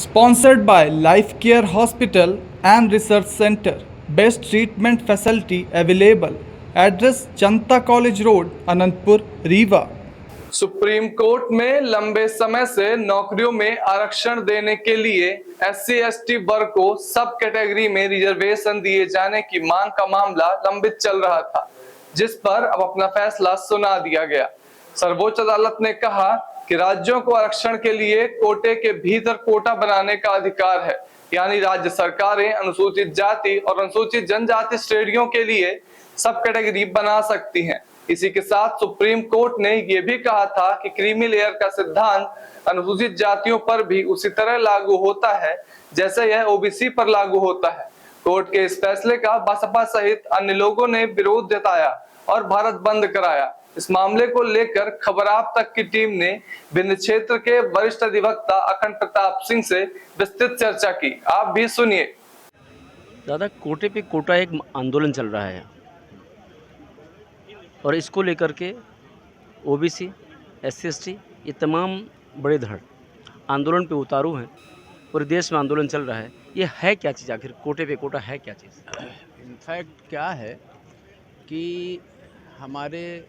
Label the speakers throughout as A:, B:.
A: Sponsored by Life Care Hospital and Research Center. Best treatment facility available. Address Janta College Road, Anandpur, Rewa.
B: Supreme court में लंबे समय से नौकरियों में आरक्षण देने के लिए SC/ST वर्ग को सब कैटेगरी में रिजर्वेशन दिए जाने की मांग का मामला लंबित चल रहा था, जिस पर अब अपना फैसला सुना दिया गया। सर्वोच्च अदालत ने कहा कि राज्यों को आरक्षण के लिए कोटे के भीतर कोटा बनाने का अधिकार है, यानी राज्य सरकारें अनुसूचित जाति और अनुसूचित जनजाति श्रेणियों के लिए सब कैटेगरी बना सकती हैं। इसी के साथ सुप्रीम कोर्ट ने यह भी कहा था कि क्रीमी लेयर का सिद्धांत अनुसूचित जातियों पर भी उसी तरह लागू होता है जैसे यह ओबीसी पर लागू होता है। कोर्ट के इस फैसले का बसपा सहित अन्य लोगों ने विरोध जताया और भारत बंद कराया। इस मामले को लेकर खबर आप तक की टीम ने विंध्य क्षेत्र के वरिष्ठ अधिवक्ता अखंड प्रताप सिंह से विस्तृत चर्चा की। आप भी सुनिए।
C: दादा, कोटे पे कोटा एक आंदोलन चल रहा है और इसको लेकर के ओबीसी, SC/ST ये तमाम बड़े धड़ आंदोलन पे उतारू हैं। पूरे देश में आंदोलन चल रहा है। ये है क्या चीज़, आखिर कोटे पे कोटा है क्या चीज़?
D: इनफैक्ट क्या है कि हमारे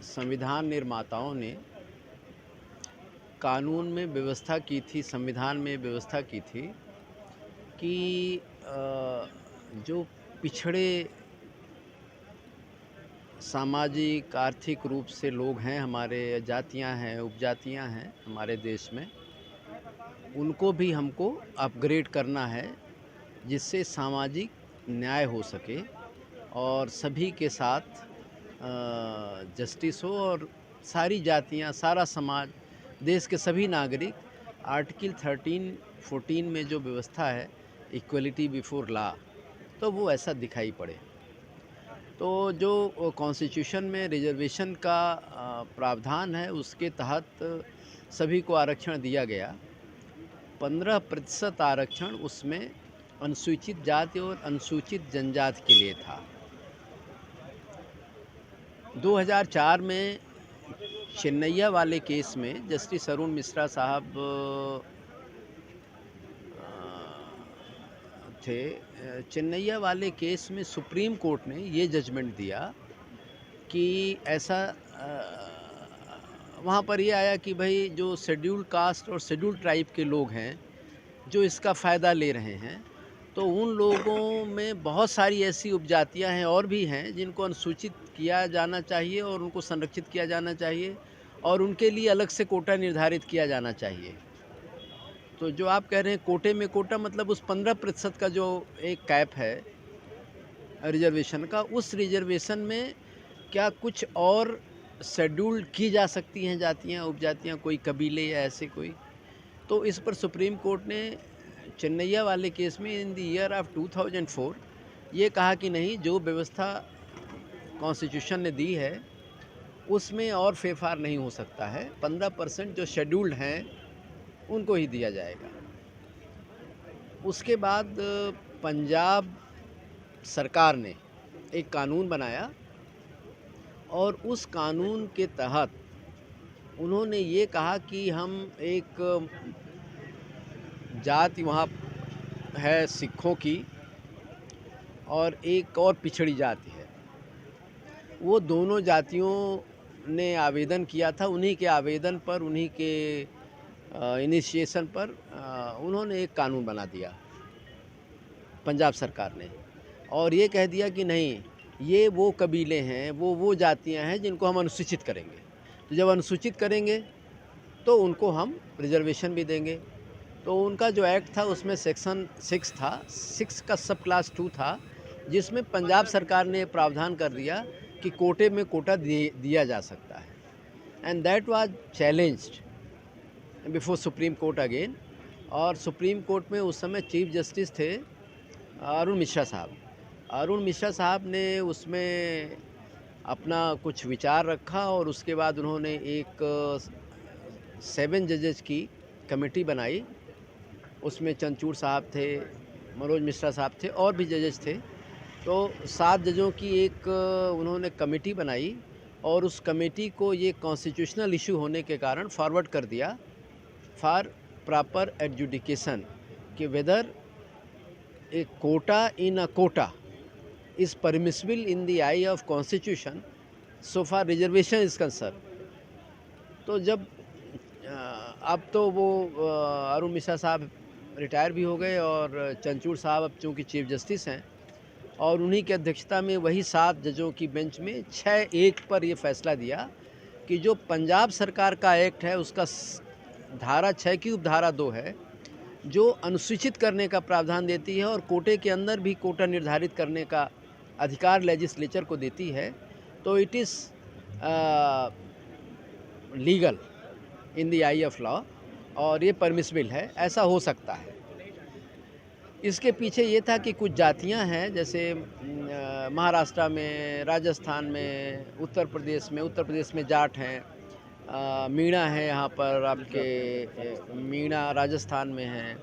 D: संविधान निर्माताओं ने कानून में व्यवस्था की थी, संविधान में व्यवस्था की थी कि जो पिछड़े सामाजिक आर्थिक रूप से लोग हैं, हमारे जातियां हैं, उपजातियां हैं हमारे देश में, उनको भी हमको अपग्रेड करना है जिससे सामाजिक न्याय हो सके और सभी के साथ जस्टिस हो और सारी जातियां, सारा समाज, देश के सभी नागरिक आर्टिकल 13-14 में जो व्यवस्था है इक्वलिटी बिफोर लॉ, तो वो ऐसा दिखाई पड़े। तो जो कॉन्स्टिट्यूशन में रिजर्वेशन का प्रावधान है उसके तहत सभी को आरक्षण दिया गया। 15% आरक्षण उसमें अनुसूचित जाति और अनुसूचित जनजाति के लिए था। 2004 में चेन्नैया वाले केस में जस्टिस अरुण मिश्रा साहब थे। चेन्नैया वाले केस में सुप्रीम कोर्ट ने ये जजमेंट दिया कि ऐसा वहाँ पर ये आया कि भाई जो शेड्यूल्ड कास्ट और शेड्यूल्ड ट्राइब के लोग हैं जो इसका फ़ायदा ले रहे हैं, तो उन लोगों में बहुत सारी ऐसी उपजातियां हैं और भी हैं जिनको अनुसूचित किया जाना चाहिए और उनको संरक्षित किया जाना चाहिए और उनके लिए अलग से कोटा निर्धारित किया जाना चाहिए। तो जो आप कह रहे हैं कोटे में कोटा, मतलब उस 15% का जो एक कैप है रिजर्वेशन का, उस रिजर्वेशन में क्या कुछ और शेड्यूल्ड की जा सकती हैं जातियां, उपजातियां, कोई कबीले या ऐसे कोई? तो इस पर सुप्रीम कोर्ट ने चेन्नैया वाले केस में इन द ईयर ऑफ 2004 ये कहा कि नहीं, जो व्यवस्था कॉन्स्टिट्यूशन ने दी है उसमें और फेरफार नहीं हो सकता है। 15% जो शेड्यूल्ड हैं उनको ही दिया जाएगा। उसके बाद पंजाब सरकार ने एक कानून बनाया और उस कानून के तहत उन्होंने ये कहा कि हम एक जाति वहाँ है सिखों की और एक और पिछड़ी जाति है, वो दोनों जातियों ने आवेदन किया था। उन्हीं के आवेदन पर, उन्हीं के इनिशिएशन पर उन्होंने एक कानून बना दिया पंजाब सरकार ने और ये कह दिया कि नहीं, ये वो कबीले हैं, वो जातियां हैं जिनको हम अनुसूचित करेंगे। तो जब अनुसूचित करेंगे तो उनको हम रिजर्वेशन भी देंगे। तो उनका जो एक्ट था उसमें सेक्शन 6 था, 6 का सब क्लास 2 था, जिसमें पंजाब सरकार ने प्रावधान कर दिया कि कोटे में कोटा दिया जा सकता है। And that was challenged before supreme court again. और सुप्रीम कोर्ट में उस समय चीफ जस्टिस थे अरुण मिश्रा साहब। अरुण मिश्रा साहब ने उसमें अपना कुछ विचार रखा और उसके बाद उन्होंने एक 7 जजेस की कमेटी बनाई। उसमें चंद्रचूड़ साहब थे, मनोज मिश्रा साहब थे और भी जजेस थे। तो 7 जजों की एक उन्होंने कमेटी बनाई और उस कमेटी को ये कॉन्स्टिट्यूशनल इशू होने के कारण फॉरवर्ड कर दिया फॉर proper adjudication कि whether a quota in a quota is permissible in the eye of constitution so far reservation is concerned. तो जब अब तो वो अरुण मिश्रा साहब रिटायर भी हो गए और चंचूड़ साहब अब चूँकि चीफ जस्टिस हैं और उन्हीं की अध्यक्षता में वही 7 जजों की बेंच में 6-1 पर ये फैसला दिया कि जो पंजाब सरकार का एक्ट है उसका धारा 6 की उपधारा 2 है जो अनुसूचित करने का प्रावधान देती है और कोटे के अंदर भी कोटा निर्धारित करने का अधिकार लेजिस्लेचर को देती है, तो it is legal in the I of law और ये परमिसिबल है, ऐसा हो सकता है। इसके पीछे ये था कि कुछ जातियां हैं जैसे महाराष्ट्र में, राजस्थान में, उत्तर प्रदेश में जाट हैं, मीणा है, यहाँ पर आपके मीणा राजस्थान में हैं।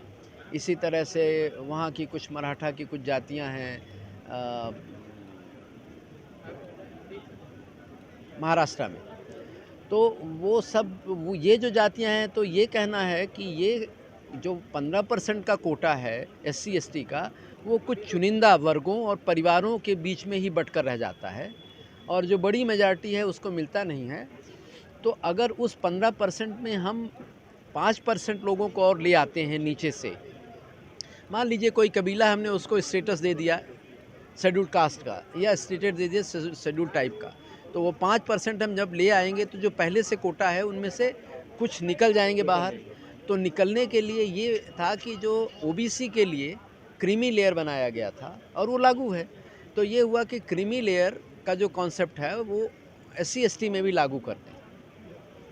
D: इसी तरह से वहाँ की कुछ मराठा की कुछ जातियां हैं महाराष्ट्र में। तो वो सब ये जो जातियां हैं, तो ये कहना है कि ये जो 15% का कोटा है SC ST का, वो कुछ चुनिंदा वर्गों और परिवारों के बीच में ही बंटकर रह जाता है और जो बड़ी मेजॉरिटी है उसको मिलता नहीं है। तो अगर उस 15% में हम 5% लोगों को और ले आते हैं नीचे से, मान लीजिए कोई कबीला हमने उसको स्टेटस दे दिया शेड्यूल्ड कास्ट का या स्टेटस दे दिया शेड्यूल्ड टाइप का, तो वो 5% हम जब ले आएंगे तो जो पहले से कोटा है उनमें से कुछ निकल जाएंगे बाहर। तो निकलने के लिए ये था कि जो OBC के लिए क्रीमी लेयर बनाया गया था और वो लागू है, तो ये हुआ कि क्रीमी लेयर का जो कॉन्सेप्ट है वो SC ST में भी लागू कर दें।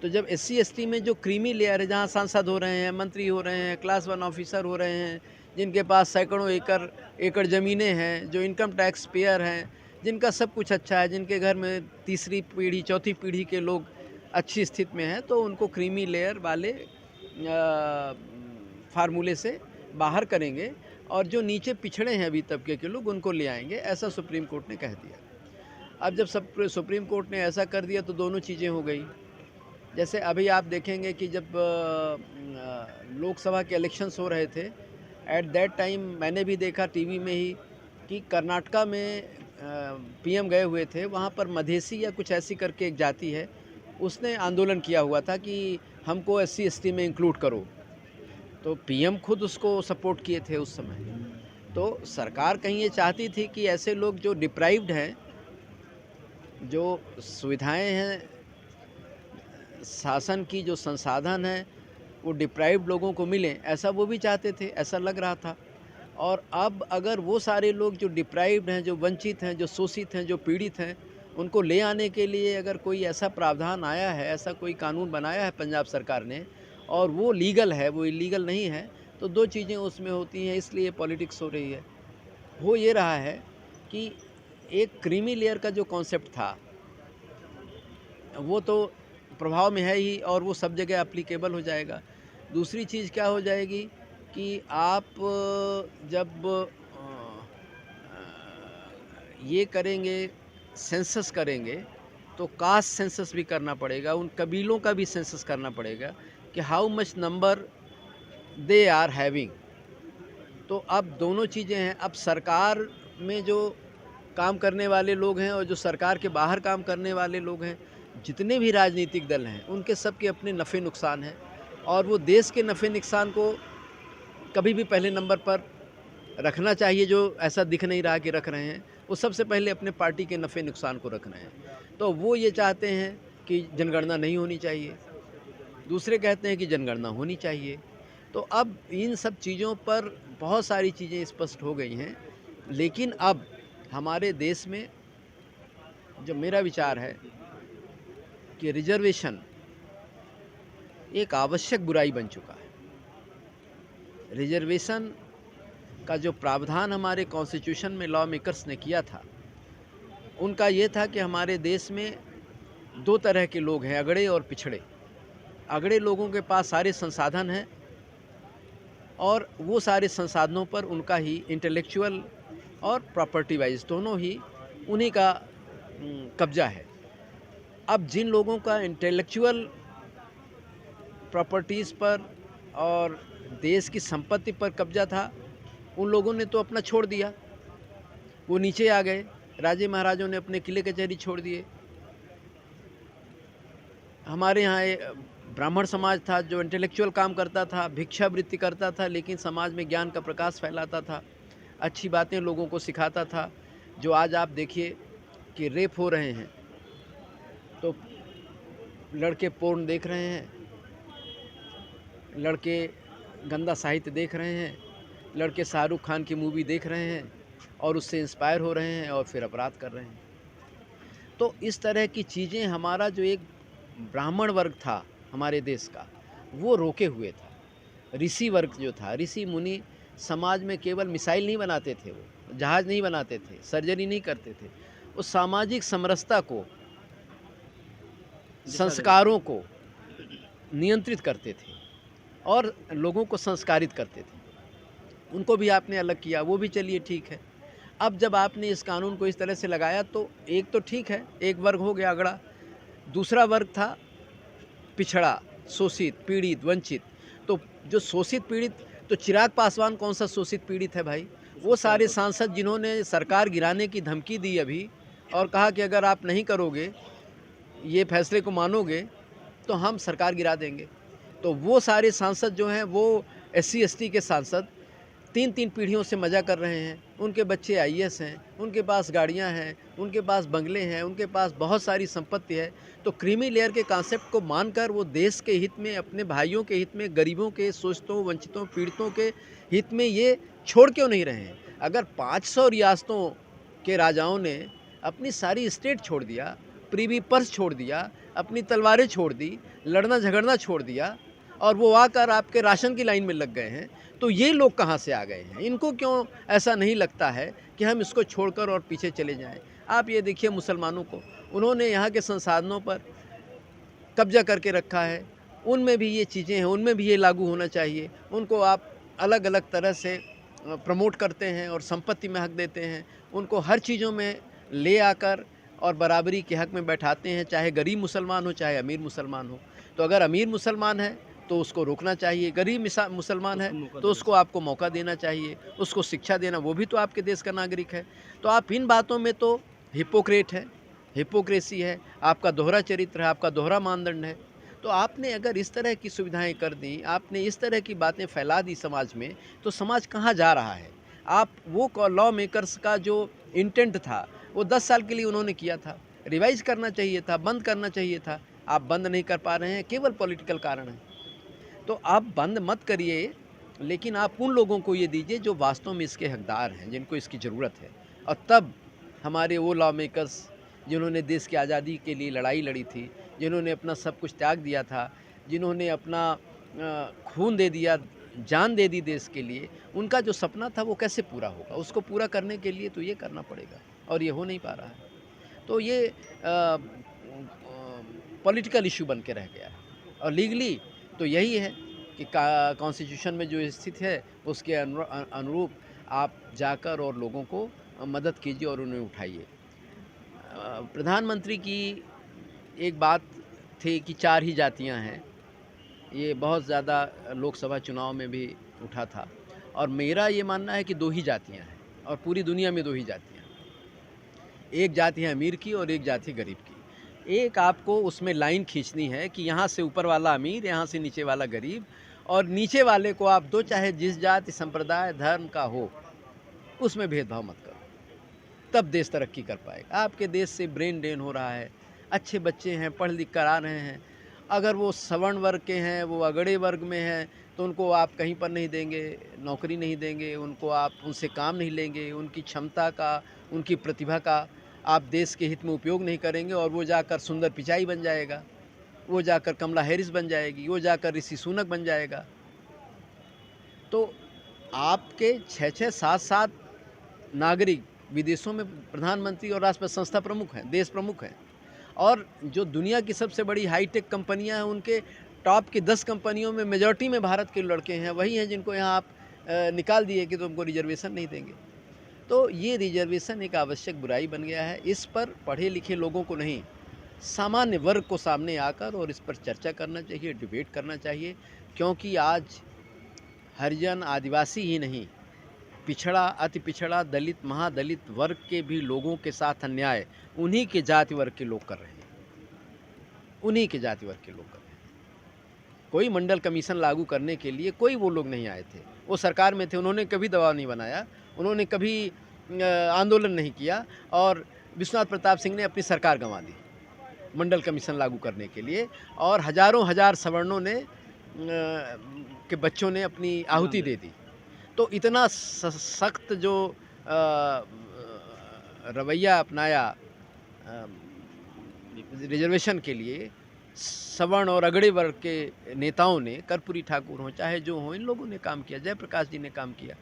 D: तो जब SC ST में जो क्रीमी लेयर है, जहाँ सांसद हो रहे हैं, मंत्री हो रहे हैं, क्लास 1 ऑफिसर हो रहे हैं, जिनके पास सैकड़ों एकड़ ज़मीनें हैं, जो इनकम टैक्स पेयर हैं, जिनका सब कुछ अच्छा है, जिनके घर में तीसरी पीढ़ी चौथी पीढ़ी के लोग अच्छी स्थिति में हैं, तो उनको क्रीमी लेयर वाले फार्मूले से बाहर करेंगे और जो नीचे पिछड़े हैं अभी तबके के लोग उनको ले आएंगे, ऐसा सुप्रीम कोर्ट ने कह दिया। अब जब सुप्रीम कोर्ट ने ऐसा कर दिया तो दोनों चीज़ें हो गई। जैसे अभी आप देखेंगे कि जब लोकसभा के इलेक्शंस हो रहे थे, एट दैट टाइम मैंने भी देखा टीवी में ही कि कर्नाटका में PM गए हुए थे, वहाँ पर मधेसी या कुछ ऐसी करके एक जाति है, उसने आंदोलन किया हुआ था कि हमको SC ST में इंक्लूड करो। तो PM खुद उसको सपोर्ट किए थे उस समय। तो सरकार कहीं ये चाहती थी कि ऐसे लोग जो डिप्राइव्ड हैं, जो सुविधाएं हैं, शासन की जो संसाधन है वो डिप्राइव्ड लोगों को मिलें, ऐसा वो भी चाहते थे, ऐसा लग रहा था। और अब अगर वो सारे लोग जो डिप्राइव्ड हैं, जो वंचित हैं, जो शोषित हैं, जो पीड़ित हैं, उनको ले आने के लिए अगर कोई ऐसा प्रावधान आया है, ऐसा कोई कानून बनाया है पंजाब सरकार ने और वो लीगल है, वो इलीगल नहीं है, तो दो चीज़ें उसमें होती हैं, इसलिए पॉलिटिक्स हो रही है। हो ये रहा है कि एक क्रीमी लेयर का जो कॉन्सेप्ट था वो तो प्रभाव में है ही और वो सब जगह एप्लीकेबल हो जाएगा। दूसरी चीज़ क्या हो जाएगी कि आप जब ये करेंगे, सेंसस करेंगे, तो कास्ट सेंसस भी करना पड़ेगा, उन कबीलों का भी सेंसस करना पड़ेगा कि how much number they are having. तो अब दोनों चीज़ें हैं। अब सरकार में जो काम करने वाले लोग हैं और जो सरकार के बाहर काम करने वाले लोग हैं, जितने भी राजनीतिक दल हैं, उनके सबके अपने नफ़े नुकसान हैं और वो देश के नफ़े नुकसान को कभी भी पहले नंबर पर रखना चाहिए। जो ऐसा दिख नहीं रहा कि रख रहे हैं, वो सबसे पहले अपने पार्टी के नफ़े नुकसान को रख रहे हैं। तो वो ये चाहते हैं कि जनगणना नहीं होनी चाहिए, दूसरे कहते हैं कि जनगणना होनी चाहिए। तो अब इन सब चीज़ों पर बहुत सारी चीज़ें स्पष्ट हो गई हैं। लेकिन अब हमारे देश में जो मेरा विचार है कि रिजर्वेशन एक आवश्यक बुराई बन चुका है। रिजर्वेशन का जो प्रावधान हमारे कॉन्स्टिट्यूशन में लॉ मेकर्स ने किया था, उनका ये था कि हमारे देश में दो तरह के लोग हैं, अगड़े और पिछड़े। अगड़े लोगों के पास सारे संसाधन हैं और वो सारे संसाधनों पर उनका ही इंटेलेक्चुअल और प्रॉपर्टी वाइज दोनों ही उन्हीं का कब्जा है। अब जिन लोगों का इंटेलेक्चुअल प्रॉपर्टीज़ पर और देश की संपत्ति पर कब्जा था, उन लोगों ने तो अपना छोड़ दिया, वो नीचे आ गए। राजे महाराजों ने अपने किले कचहरी छोड़ दिए। हमारे यहाँ ब्राह्मण समाज था जो इंटेलेक्चुअल काम करता था, भिक्षावृत्ति करता था, लेकिन समाज में ज्ञान का प्रकाश फैलाता था, अच्छी बातें लोगों को सिखाता था। जो आज आप देखिए कि रेप हो रहे हैं, तो लड़के पोर्न देख रहे हैं, लड़के गंदा साहित्य देख रहे हैं, लड़के शाहरुख खान की मूवी देख रहे हैं और उससे इंस्पायर हो रहे हैं और फिर अपराध कर रहे हैं। तो इस तरह की चीज़ें हमारा जो एक ब्राह्मण वर्ग था हमारे देश का, वो रोके हुए था। ऋषि वर्ग जो था, ऋषि मुनि समाज में केवल मिसाइल नहीं बनाते थे, वो जहाज़ नहीं बनाते थे, सर्जरी नहीं करते थे, उस सामाजिक समरसता को, संस्कारों को नियंत्रित करते थे और लोगों को संस्कारित करते थे। उनको भी आपने अलग किया, वो भी चलिए ठीक है। अब जब आपने इस कानून को इस तरह से लगाया तो एक तो ठीक है, एक वर्ग हो गया अगड़ा, दूसरा वर्ग था पिछड़ा, शोषित, पीड़ित, वंचित। तो जो शोषित पीड़ित, तो चिराग पासवान कौन सा शोषित पीड़ित है भाई? वो सारे सांसद जिन्होंने सरकार गिराने की धमकी दी अभी और कहा कि अगर आप नहीं करोगे, ये फैसले को मानोगे तो हम सरकार गिरा देंगे। तो वो सारे सांसद जो हैं वो SC ST के सांसद 3-3 पीढ़ियों से मज़ा कर रहे हैं। उनके बच्चे IAS हैं, उनके पास गाड़ियां हैं, उनके पास बंगले हैं, उनके पास बहुत सारी संपत्ति है। तो क्रीमी लेयर के कॉन्सेप्ट को मानकर वो देश के हित में, अपने भाइयों के हित में, गरीबों के, शोषितों, वंचितों, पीड़ितों के हित में ये छोड़ क्यों नहीं रहे हैं? अगर 500 रियासतों के राजाओं ने अपनी सारी स्टेट छोड़ दिया, प्रीवी पर्स छोड़ दिया, अपनी तलवारें छोड़ दी, लड़ना झगड़ना छोड़ दिया और वो आकर आपके राशन की लाइन में लग गए हैं, तो ये लोग कहाँ से आ गए हैं? इनको क्यों ऐसा नहीं लगता है कि हम इसको छोड़कर और पीछे चले जाएं? आप ये देखिए मुसलमानों को, उन्होंने यहाँ के संसाधनों पर कब्जा करके रखा है, उनमें भी ये चीज़ें हैं, उनमें भी ये लागू होना चाहिए। उनको आप अलग अलग तरह से प्रमोट करते हैं और संपत्ति में हक देते हैं, उनको हर चीज़ों में ले आकर और बराबरी के हक में बैठाते हैं, चाहे गरीब मुसलमान हो चाहे अमीर मुसलमान हो। तो अगर अमीर मुसलमान है तो उसको रोकना चाहिए, गरीब मुसलमान है तो उसको आपको मौका देना चाहिए, उसको शिक्षा देना, वो भी तो आपके देश का नागरिक है। तो आप इन बातों में तो हिपोक्रेट है, हिपोक्रेसी है, आपका दोहरा चरित्र है, आपका दोहरा मानदंड है। तो आपने अगर इस तरह की सुविधाएं कर दी, आपने इस तरह की बातें फैला दी समाज में, तो समाज कहाँ जा रहा है? आप वो लॉ मेकर्स का जो इंटेंट था वो 10 साल के लिए उन्होंने किया था, रिवाइज करना चाहिए था, बंद करना चाहिए था। आप बंद नहीं कर पा रहे हैं, केवल पॉलिटिकल कारण है। तो आप बंद मत करिए, लेकिन आप उन लोगों को ये दीजिए जो वास्तव में इसके हकदार हैं, जिनको इसकी ज़रूरत है। और तब हमारे वो लॉ मेकर्स जिन्होंने देश की आज़ादी के लिए लड़ाई लड़ी थी, जिन्होंने अपना सब कुछ त्याग दिया था, जिन्होंने अपना खून दे दिया, जान दे दी देश के लिए, उनका जो सपना था वो कैसे पूरा होगा? उसको पूरा करने के लिए तो ये करना पड़ेगा और ये हो नहीं पा रहा है। तो ये पॉलिटिकल इशू बन के रह गया है और लीगली तो यही है कि कॉन्स्टिट्यूशन में जो स्थित है उसके अनुरूप आप जाकर और लोगों को मदद कीजिए और उन्हें उठाइए। प्रधानमंत्री की एक बात थी कि 4 ही जातियां हैं, ये बहुत ज़्यादा लोकसभा चुनाव में भी उठा था और मेरा ये मानना है कि 2 ही जातियां हैं और पूरी दुनिया में 2 ही जातियां हैं। एक जाति है अमीर की और एक जाति गरीब की। एक आपको उसमें लाइन खींचनी है कि यहाँ से ऊपर वाला अमीर, यहाँ से नीचे वाला गरीब, और नीचे वाले को आप दो, चाहे जिस जाति, संप्रदाय, धर्म का हो, उसमें भेदभाव मत करो, तब देश तरक्की कर पाएगा। आपके देश से ब्रेन ड्रेन हो रहा है, अच्छे बच्चे हैं, पढ़ लिख कर आ रहे हैं, अगर वो सवर्ण वर्ग के हैं, वो अगड़े वर्ग में हैं, तो उनको आप कहीं पर नहीं देंगे, नौकरी नहीं देंगे, उनको आप उनसे काम नहीं लेंगे, उनकी क्षमता का, उनकी प्रतिभा का आप देश के हित में उपयोग नहीं करेंगे और वो जाकर सुंदर पिचाई बन जाएगा, वो जाकर कमला हैरिस बन जाएगी, वो जाकर ऋषि सुनक बन जाएगा। तो आपके 6-6, 7-7 नागरिक विदेशों में प्रधानमंत्री और राष्ट्रपति संस्था प्रमुख हैं, देश प्रमुख हैं, और जो दुनिया की सबसे बड़ी हाईटेक कंपनियां हैं, उनके टॉप की 10 कंपनियों में मेजॉरिटी में भारत के लड़के हैं, वही हैं जिनको यहाँ आप निकाल दिए कि तुमको रिजर्वेशन नहीं देंगे। तो ये रिजर्वेशन एक आवश्यक बुराई बन गया है। इस पर पढ़े लिखे लोगों को नहीं, सामान्य वर्ग को सामने आकर और इस पर चर्चा करना चाहिए, डिबेट करना चाहिए, क्योंकि आज हरिजन आदिवासी ही नहीं, पिछड़ा, अति पिछड़ा, दलित, महादलित वर्ग के भी लोगों के साथ अन्याय उन्हीं के जाति वर्ग के लोग कर रहे हैं, उन्हीं के जाति वर्ग के लोग कर रहे हैं। कोई मंडल कमीशन लागू करने के लिए कोई वो लोग नहीं आए थे, वो सरकार में थे, उन्होंने कभी दबाव नहीं बनाया, उन्होंने कभी आंदोलन नहीं किया, और विश्वनाथ प्रताप सिंह ने अपनी सरकार गंवा दी मंडल कमीशन लागू करने के लिए, और हजारों हजार सवर्णों ने के बच्चों ने अपनी आहुति दे दी। तो इतना सख्त जो रवैया अपनाया रिजर्वेशन के लिए सवर्ण और अगड़े वर्ग के नेताओं ने, कर्पूरी ठाकुर हों चाहे जो हों, इन लोगों ने काम किया, जयप्रकाश जी ने काम किया,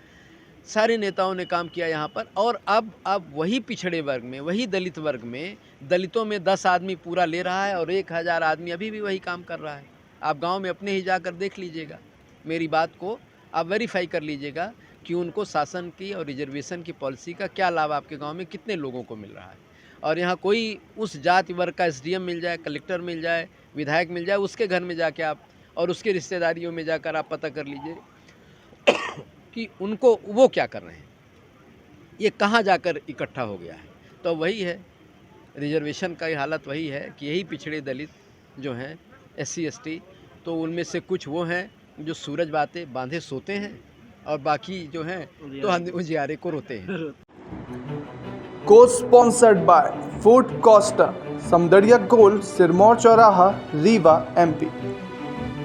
D: सारे नेताओं ने काम किया यहाँ पर। और अब वही पिछड़े वर्ग में, वही दलित वर्ग में, दलितों में 10 आदमी पूरा ले रहा है और 1000 आदमी अभी भी वही काम कर रहा है। आप गांव में अपने ही जाकर देख लीजिएगा, मेरी बात को आप वेरीफाई कर लीजिएगा कि उनको शासन की और रिजर्वेशन की पॉलिसी का क्या लाभ आपके गांव में कितने लोगों को मिल रहा है। और यहाँ कोई उस जाति वर्ग का एसडीएम मिल जाए, कलेक्टर मिल जाए, विधायक मिल जाए, उसके घर में जाके आप और उसके रिश्तेदारियों में जाकर आप पता कर लीजिए कि उनको वो क्या कर रहे हैं, ये कहाँ जाकर इकट्ठा हो गया है। तो वही है, रिजर्वेशन का हालत वही है कि यही पिछड़े दलित जो हैं, SC ST, तो उनमें से कुछ वो हैं जो सूरज बांधे सोते हैं और बाकी जो हैं तो उजियारे को रोते हैं।
A: को sponsored by food castor, Samdariya gold, Sirmaur चौराहा, रीवा, MP।